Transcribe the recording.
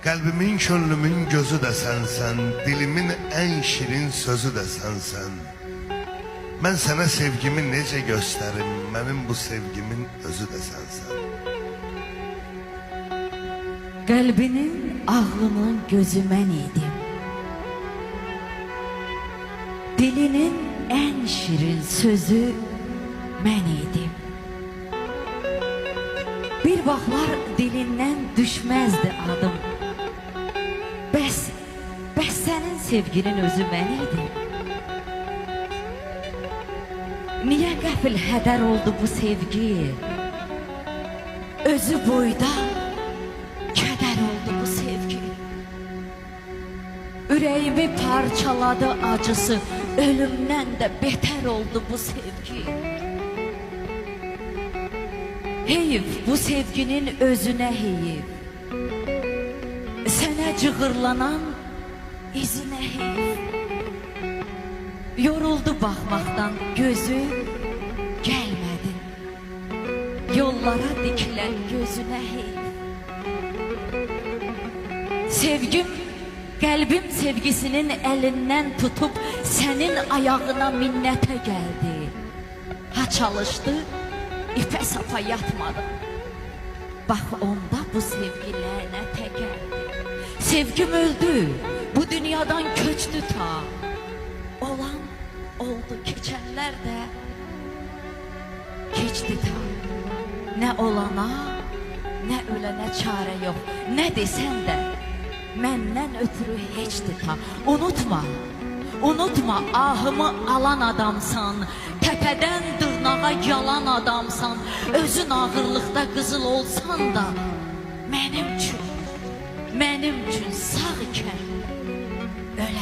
Kalbimin, könlümün gözü de sensen, dilimin en şirin sözü de sensen. Ben sana sevgimi nece gösterim, benim bu sevgimin özü de sensen. Kalbinin, ağlının gözü mən idim. Dilinin en şirin sözü mən idim. Bir vaxtlar dilindən düşməzdi adım. Bəs sənin sevginin özü mən idim. Niyə qəfil hədər oldu bu sevgi? Özü boyda kədər oldu bu sevgi. Ürəyimi parçaladı acısı, ölümdən də betər oldu bu sevgi. Heyif bu sevginin özünə heyif. Sənə cığırlanan izinə heyif. Yoruldu baxmaqdan gözü, gəlmədin. Yollara dikilən gözünə heyif. Sevgim, qəlbim sevgisinin əlindən tutub sənin ayağına minnətə gəldi. Ha çalışdı, ipə sapa yatmadım. Bax onda bu sevgi lənətə gəldi. Sevgim öldü, bu dünyadan köçdü ta. Olan oldu, keçənlər də keçdi ta. Nə olana, nə ölənə çarə yox. Nə desən də məndən ötürü heçdir ta. Unutma, unutma, ahımı alan adamsan. Təpədən dırnağa yalan adamsan. Özün ağırlıqda qızıl olsan da mənim üçün sağ ikən öl.